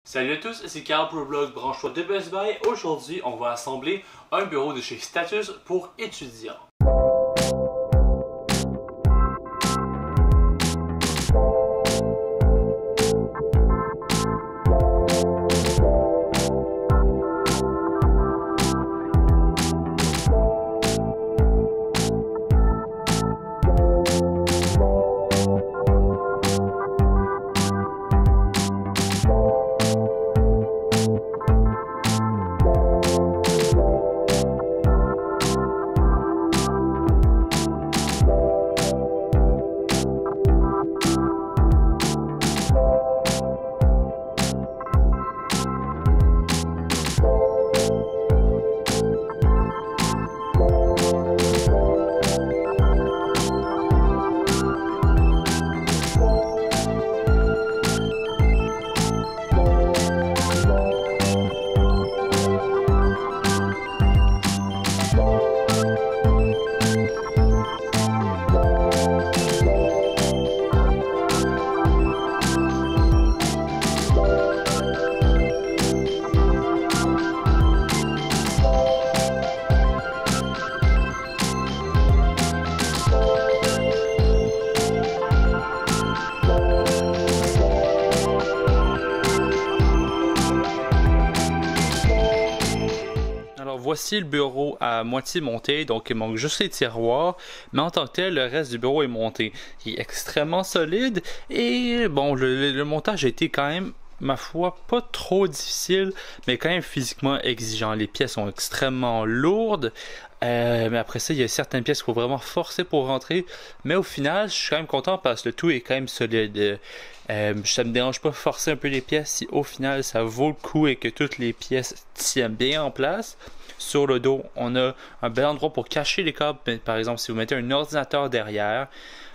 Salut à tous, c'est Carl pour le blog Branche-toi de Best Buy. Aujourd'hui, on va assembler un bureau de chez Status pour étudiants. Alors voici le bureau à moitié monté, donc il manque juste les tiroirs, mais en tant que tel, le reste du bureau est monté. Il est extrêmement solide et bon, le montage a été quand même, ma foi, pas trop difficile, mais quand même physiquement exigeant. Les pièces sont extrêmement lourdes, mais après ça, il y a certaines pièces qu'il faut vraiment forcer pour rentrer, mais au final, je suis quand même content parce que le tout est quand même solide. Ça me dérange pas de forcer un peu les pièces si au final ça vaut le coup et que toutes les pièces tiennent bien en place. Sur le dos, on a un bel endroit pour cacher les câbles, par exemple si vous mettez un ordinateur derrière.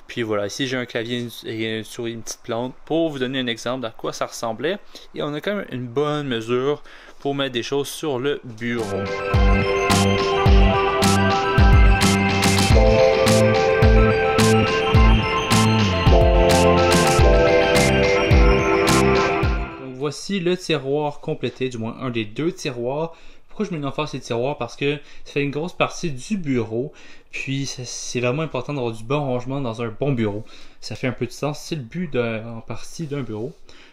Puis voilà, ici j'ai un clavier et une souris, une petite plante pour vous donner un exemple à quoi ça ressemblait. Et on a quand même une bonne mesure pour mettre des choses sur le bureau. Voici le tiroir complété, du moins un des deux tiroirs. Pourquoi je mets une emphase sur les tiroirs? Parce que ça fait une grosse partie du bureau. Puis c'est vraiment important d'avoir du bon rangement dans un bon bureau. Ça fait un peu de sens, c'est le but en partie d'un bureau.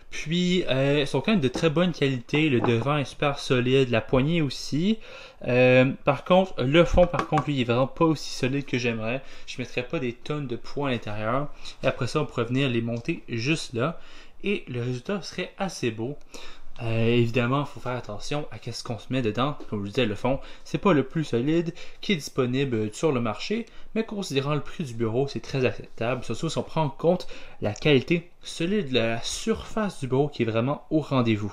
Puis ils sont quand même de très bonne qualité. Le devant est super solide, la poignée aussi. Par contre, le fond par contre, lui, il est vraiment pas aussi solide que j'aimerais. Je mettrais pas des tonnes de poids à l'intérieur. Et après ça, on pourrait venir les monter juste là. Et le résultat serait assez beau. Évidemment, il faut faire attention à ce qu'on se met dedans. Comme je vous disais, le fond, c'est pas le plus solide qui est disponible sur le marché, mais considérant le prix du bureau, c'est très acceptable, surtout si on prend en compte la qualité solide de la surface du bureau qui est vraiment au rendez-vous.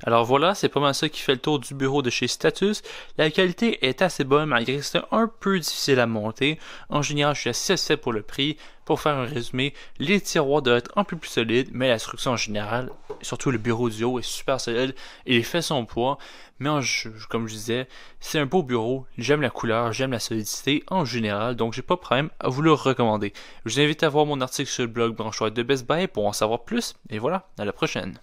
Alors voilà, c'est pas mal ça qui fait le tour du bureau de chez Status. La qualité est assez bonne malgré que c'est un peu difficile à monter. En général, je suis assez satisfait pour le prix. Pour faire un résumé, les tiroirs doivent être un peu plus solides, mais la structure en général, surtout le bureau du haut, est super solide et il fait son poids. Mais comme je disais, c'est un beau bureau. J'aime la couleur, j'aime la solidité en général, donc j'ai pas de problème à vous le recommander. Je vous invite à voir mon article sur le blog Branche-toi de Best Buy pour en savoir plus. Et voilà, à la prochaine.